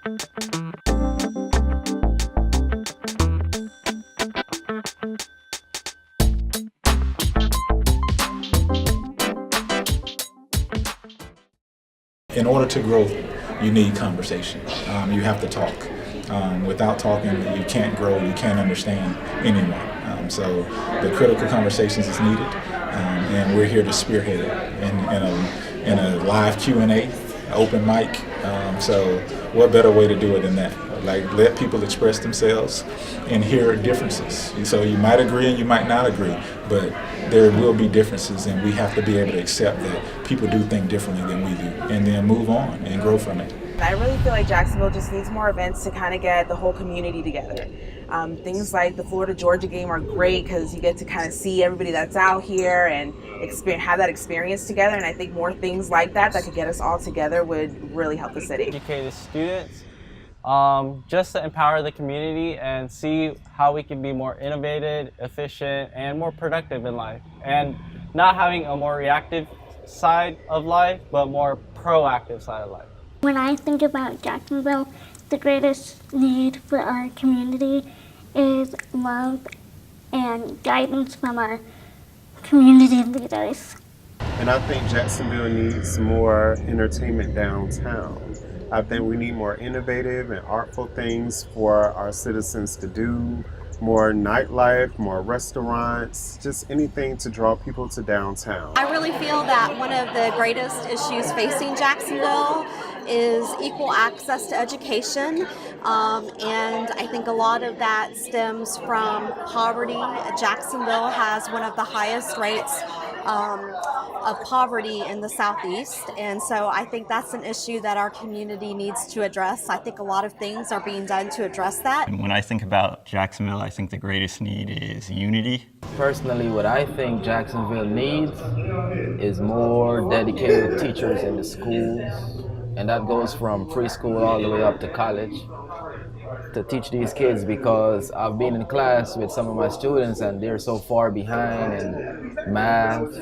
In order to grow, you need conversation. You have to talk. Without talking, you can't grow, you can't understand anyone. So the critical conversations is needed, and we're here to spearhead it in a live Q&A, open mic. So what better way to do it than that? Like, let people express themselves and hear differences. So you might agree and you might not agree, but there will be differences, and we have to be able to accept that people do think differently than we do, and then move on and grow from it. I really feel like Jacksonville just needs more events to kind of get the whole community together. Things like the Florida-Georgia game are great because you get to kind of see everybody that's out here and have that experience together, and I think more things like that could get us all together would really help the city. Educated students, just to empower the community and see how we can be more innovative, efficient, and more productive in life. And not having a more reactive side of life, but more proactive side of life. When I think about Jacksonville, the greatest need for our community is love and guidance from our community leaders. And I think Jacksonville needs more entertainment downtown. I think we need more innovative and artful things for our citizens to do, more nightlife, more restaurants, just anything to draw people to downtown. I really feel that one of the greatest issues facing Jacksonville is equal access to education, and I think a lot of that stems from poverty. Jacksonville has one of the highest rates of poverty in the Southeast, and so I think that's an issue that our community needs to address. I think a lot of things are being done to address that. When I think about Jacksonville, I think the greatest need is unity. Personally, what I think Jacksonville needs is more dedicated teachers in the schools, and that goes from preschool all the way up to college, to teach these kids, because I've been in class with some of my students and they're so far behind in math,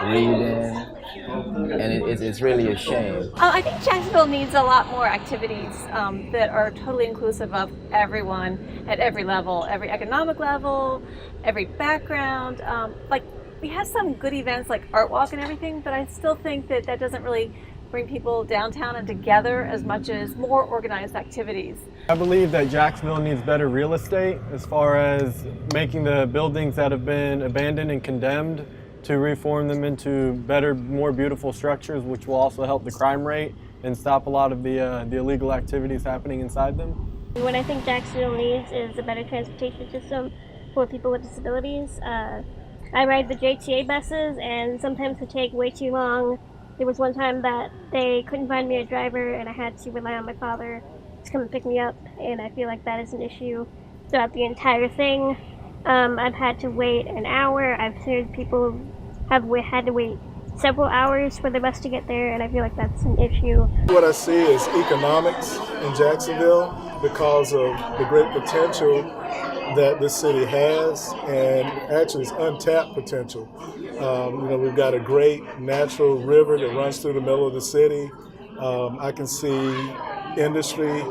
reading, and it's really a shame. I think Jacksonville needs a lot more activities that are totally inclusive of everyone at every level, every economic level, every background. Like, we have some good events like Art Walk and everything, but I still think that doesn't really bring people downtown and together as much as more organized activities. I believe that Jacksonville needs better real estate as far as making the buildings that have been abandoned and condemned to reform them into better, more beautiful structures, which will also help the crime rate and stop a lot of the illegal activities happening inside them. What I think Jacksonville needs is a better transportation system for people with disabilities. I ride the JTA buses, and sometimes they take way too long. There was one time that they couldn't find me a driver and I had to rely on my father to come and pick me up, and I feel like that is an issue throughout the entire thing. I've had to wait an hour. I've heard people have had to wait several hours for the bus to get there, and I feel like that's an issue. What I see is economics in Jacksonville because of the great potential that this city has, and actually it's untapped potential. We've got a great natural river that runs through the middle of the city. I can see industry,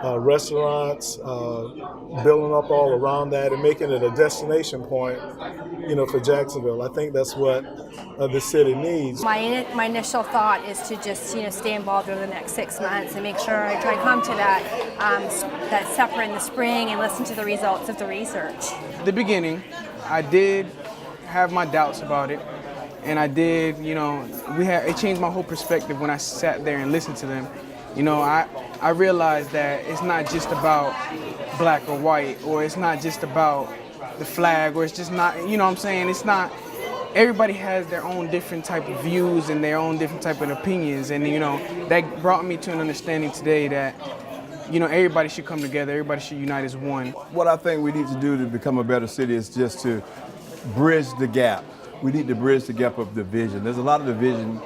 restaurants, building up all around that and making it a destination point, for Jacksonville. I think that's what the city needs. My initial thought is to just, stay involved over the next 6 months and make sure I try to come to that supper in the spring and listen to the results of the research. At the beginning, I did have my doubts about it, and I did, it changed my whole perspective when I sat there and listened to them. I realized that it's not just about black or white, or it's not just about the flag, or it's just not, it's not, everybody has their own different type of views and their own different type of opinions, and that brought me to an understanding today that everybody should come together, everybody should unite as one. What I think we need to do to become a better city is just to bridge the gap. We need to bridge the gap of division. There's a lot of division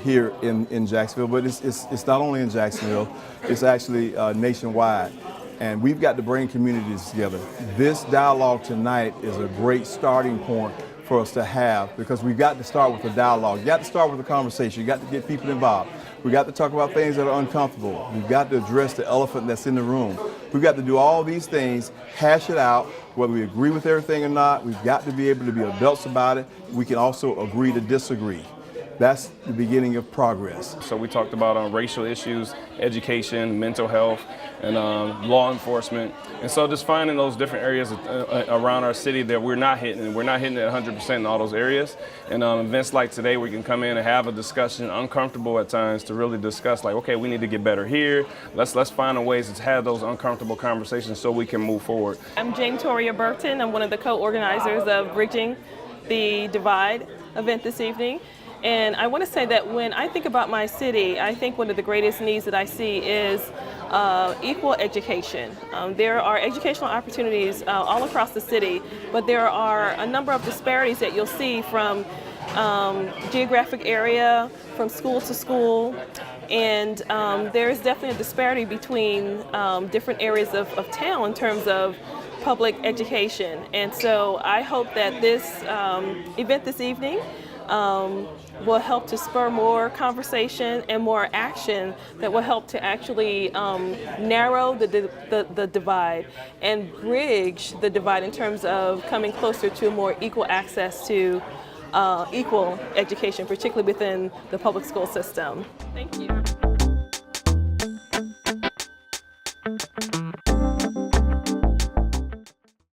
here in Jacksonville, but it's not only in Jacksonville, it's actually nationwide. And we've got to bring communities together. This dialogue tonight is a great starting point for us to have, because we've got to start with a dialogue. You got to start with a conversation. You got to get people involved. We got to talk about things that are uncomfortable. We've got to address the elephant that's in the room. We've got to do all these things, hash it out, whether we agree with everything or not. We've got to be able to be adults about it. We can also agree to disagree. That's the beginning of progress. So we talked about racial issues, education, mental health, and law enforcement. And so just finding those different areas around our city that we're not hitting. And we're not hitting it 100% in all those areas. And events like today, we can come in and have a discussion, uncomfortable at times, to really discuss, like, okay, we need to get better here. Let's find a ways to have those uncomfortable conversations so we can move forward. I'm Jane Toria Burton. I'm one of the co-organizers of Bridging the Divide event this evening. And I want to say that when I think about my city, I think one of the greatest needs that I see is equal education. There are educational opportunities all across the city, but there are a number of disparities that you'll see from geographic area, from school to school, and there is definitely a disparity between different areas of town in terms of public education. And so I hope that this event this evening will help to spur more conversation and more action that will help to actually narrow the divide and bridge the divide in terms of coming closer to more equal access to equal education, particularly within the public school system. Thank you.